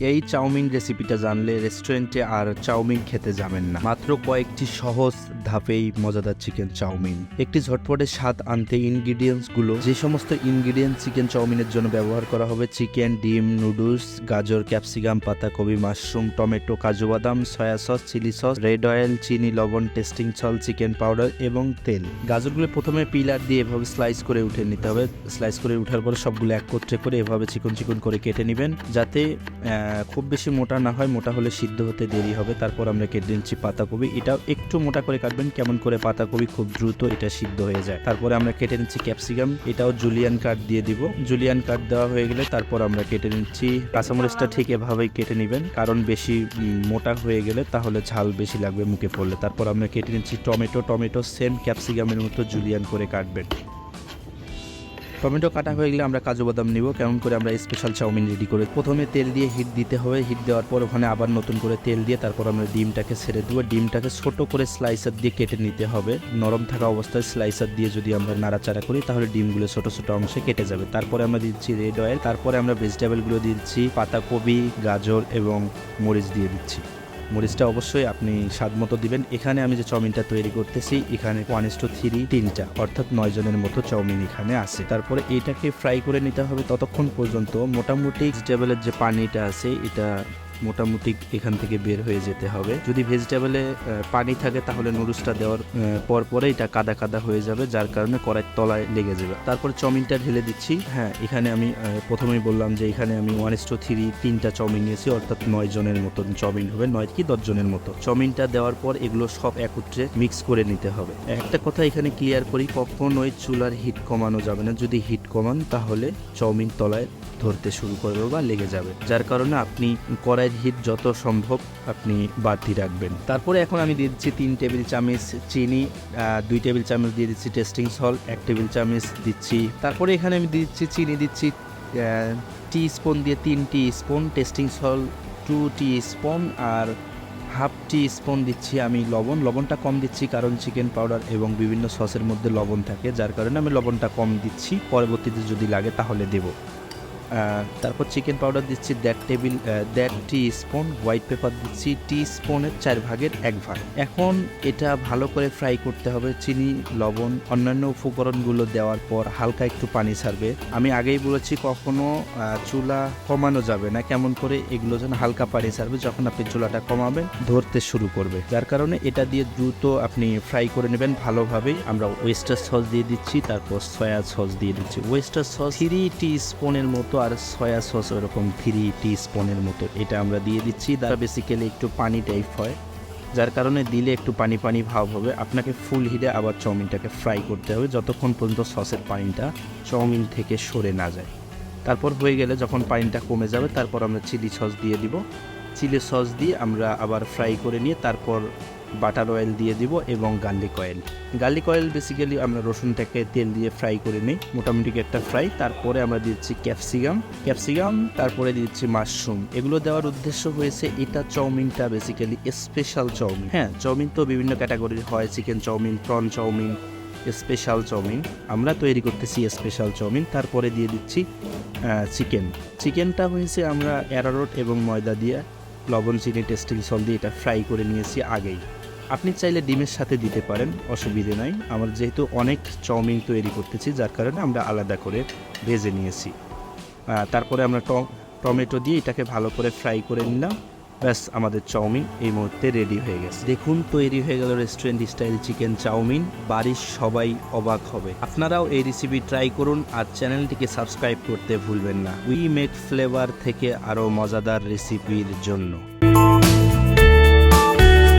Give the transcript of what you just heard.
এই চাউমিন রেসিপিটা জানলে রেস্টুরেন্টে আর চাউমিন খেতে যাবেন না। মাত্র কয়েকটি সহজ ধাপেই মজাদার চিকেন চাউমিন। একটি ঝটপটে স্বাদ আনতে ইনগ্রিডিয়েন্টসগুলো, যে সমস্ত ইনগ্রিডিয়েন্টস চিকেন চাউমিনের জন্য ব্যবহার করা হবে: চিকেন, ডিম, নুডলস, গাজর, ক্যাপসিকাম, পাতাকপি, মাশরুম, টমেটো, কাজু বাদাম, soya sauce, chilli sauce, red oil, চিনি, লবণ, টেস্টিং সল্ট, চিকেন পাউডার এবং তেল। গাজরগুলো প্রথমে পিলার দিয়ে এভাবে স্লাইস করে উঠে নিতে হবে। স্লাইস করে উঠার পরে সবগুলো একত্রে করে এভাবে চিকন চিকন করে কেটে নেবেন, যাতে খুব বেশি মোটা না হয়। মোটা হলে সিদ্ধ হতে দেরি হবে। তারপর আমরা কেটে নিচ্ছি পাতাকপি। এটাও একটু মোটা করে কাটবেন, কেমন করে পাতাকপি খুব দ্রুত এটা সিদ্ধ হয়ে যায়। তারপরে আমরা কেটে নিচ্ছি ক্যাপসিকাম। এটাও জুলিয়ান কাট দিয়ে দিব। জুলিয়ান কাট দেওয়া হয়ে গেলে তারপর আমরা কেটে নিচ্ছি কাঁচামরিচটা। ঠিক এভাবেই কেটে নেবেন, কারণ বেশি মোটা হয়ে গেলে তাহলে ঝাল বেশি লাগবে মুখে পড়লে। তারপর আমরা কেটে নিচ্ছি টমেটো। টমেটো সেম ক্যাপসিকামের মতো জুলিয়ান করে কাটবেন। টমেটো কাটা হয়ে গেলে আমরা কাজু বাদাম নিব। কেমন করে আমরা স্পেশাল চাউমিন রেডি করে প্রথমে তেল দিয়ে হিট দিতে হবে। হিট দেওয়ার পর ওখানে আবার নতুন করে তেল দিয়ে তারপর আমরা ডিমটাকে ছেড়ে দেবো। ডিমটাকে ছোট করে স্লাইসার দিয়ে কেটে নিতে হবে। নরম থাকা অবস্থায় স্লাইসার দিয়ে যদি আমরা নাড়াচাড়া করি তাহলে ডিমগুলো ছোট ছোট অংশে কেটে যাবে। তারপরে আমরা দিচ্ছি রেড অয়েল। তারপরে আমরা ভেজিটেবলগুলো দিচ্ছি পাতাকপি, গাজর এবং মরিচ দিয়ে দিচ্ছি। মরিচটা অবশ্যই আপনি স্বাদ মতো দিবেন। এখানে আমি যে চাউমিনটা তৈরি করতেছি, এখানে 1:3 তিনটা, অর্থাৎ 9 জনের মতো চাউমিন এখানে আছে। তারপরে এটাকে ফ্রাই করে নিতে হবে ততক্ষণ পর্যন্ত মোটামুটি ভেজিটেবলের যে পানিটা আছে এটা মোটামুটি এখান থেকে বের হয়ে যেতে হবে। যদি ভেজিটেবলে পানি থাকে তাহলে নুডলসটা দেওয়ার পরে এটা কাদা কাদা হয়ে যাবে, যার কারণে কড়াইয়ের তলায় লেগে যাবে। তারপর চাউমিনটা ঢেলে দিচ্ছি। হ্যাঁ, এখানে আমি প্রথমেই বললাম যে এখানে আমি 1:3 তিনটা চাউমিন নিয়েছি, অর্থাৎ 9 জনের মতো চাউমিন হবে, 9 কি 10 জনের মতো। চাউমিনটা দেওয়ার পর এগুলো সব একত্রে মিক্স করে নিতে হবে। একটা কথা এখানে ক্লিয়ার করি, কখনোই চুলার হিট কমানো যাবে না। যদি হিট কমান তাহলে চাউমিন তলায় ধরতে শুরু করবে বা লেগে যাবে, যার কারণে আপনি কড়াইয়ের হিট যত সম্ভব আপনি বাড়তি রাখবেন। তারপরে এখন আমি দিয়ে দিচ্ছি 3 টেবিল চামচ চিনি, 2 টেবিল চামচ দিয়ে দিচ্ছি টেস্টিং সল্ট, 1 টেবিল চামচ দিচ্ছি। তারপরে এখানে আমি দিচ্ছি চিনি, দিচ্ছি টি স্পুন দিয়ে 3 টি স্পুন, টেস্টিং সল্ট 2 টি স্পুন, আর হাফ টি স্পুন দিচ্ছি আমি লবণ। লবণটা কম দিচ্ছি কারণ চিকেন পাউডার এবং বিভিন্ন সসের মধ্যে লবণ থাকে, যার কারণে আমি লবণটা কম দিচ্ছি। পরবর্তীতে যদি লাগে তাহলে দেব। তারপর চিকেন পাউডার দিচ্ছি 1.5 টি স্পুন, হোয়াইট পেপার দিচ্ছি টি স্পুনের 4 ভাগের 1 ভাগ। এখন এটা ভালো করে ফ্রাই করতে হবে। চিনি, লবণ, অন্যান্য উপকরণগুলো দেওয়ার পর হালকা একটু পানি ছাড়বে। আমি আগেই বলেছি কখনো চুলা কমানো যাবে না। কেমন করে এগুলো যেন হালকা পানি ছাড়বে, যখন আপনি চুলাটা কমাবেন ধরতে শুরু করবে, যার কারণে এটা দিয়ে দ্রুত আপনি ফ্রাই করে নেবেন ভালোভাবেই। আমরা ওয়েস্টার সস দিয়ে দিচ্ছি, তারপর সয়া সস দিয়ে দিচ্ছি। ওয়েস্টার সস 3 টি স্পুনের মতো, আর সয়া সস ওরকম 3 টি স্পুনের মতো এটা আমরা দিয়ে দিচ্ছি। তারা বেসিক্যালি একটু পানি টাইপ হয়, যার কারণে দিলে একটু পানি পানি ভাব হবে। আপনাকে ফুল হিটে আবার চাউমিনটাকে ফ্রাই করতে হবে যতক্ষণ পর্যন্ত সসের পানিটা চাউমিন থেকে সরে না যায়। তারপর হয়ে গেলে যখন পানিটা কমে যাবে তারপর আমরা চিলি সস দিয়ে দিব। চিলি সস দিয়ে আমরা আবার ফ্রাই করে নিয়ে তারপর বাটার অয়েল দিয়ে দিব এবং garlic oil. Garlic oil basically আমরা রসুনটাকে তেল দিয়ে ফ্রাই করে নিই, মোটামুটি একটা ফ্রাই। তারপরে আমরা দিচ্ছি ক্যাপসিকাম, তারপরে দিচ্ছি মাশরুম। এগুলো দেওয়ার উদ্দেশ্য হয়েছে এটা চাউমিনটা বেসিক্যালি স্পেশাল চাউমিন। হ্যাঁ, চাউমিন তো বিভিন্ন ক্যাটাগরির হয়, chicken chowmein, prawn chowmein, special chowmein. আমরা তৈরি করতেছি স্পেশাল চাউমিন। তারপরে দিয়ে দিচ্ছি চিকেনটা হয়েছে আমরা অ্যারারুট এবং ময়দা দিয়ে লবণ, চিনি, টেস্টিং সল্ট দিয়ে এটা ফ্রাই করে নিয়েছি আগেই। আপনি চাইলে ডিমের সাথে দিতে পারেন, অসুবিধে নাই। আমরা যেহেতু অনেক চাউমিন তৈরি করতেছি, যার কারণে আমরা আলাদা করে ভেজে নিয়েছি। তারপরে আমরা টমেটো দিয়ে এটাকে ভালো করে ফ্রাই করে নিলাম। ব্যাস, আমাদের চাউমিন এই মুহূর্তে রেডি হয়ে গেছে। দেখুন, তৈরি হয়ে গেল রেস্টুরেন্ট স্টাইল চিকেন চাউমিন। বাড়ির সবাই অবাক হবে। আপনারাও এই রেসিপি ট্রাই করুন আর চ্যানেলটিকে সাবস্ক্রাইব করতে ভুলবেন না। উই মেক ফ্লেভার থেকে আরও মজাদার রেসিপির জন্য।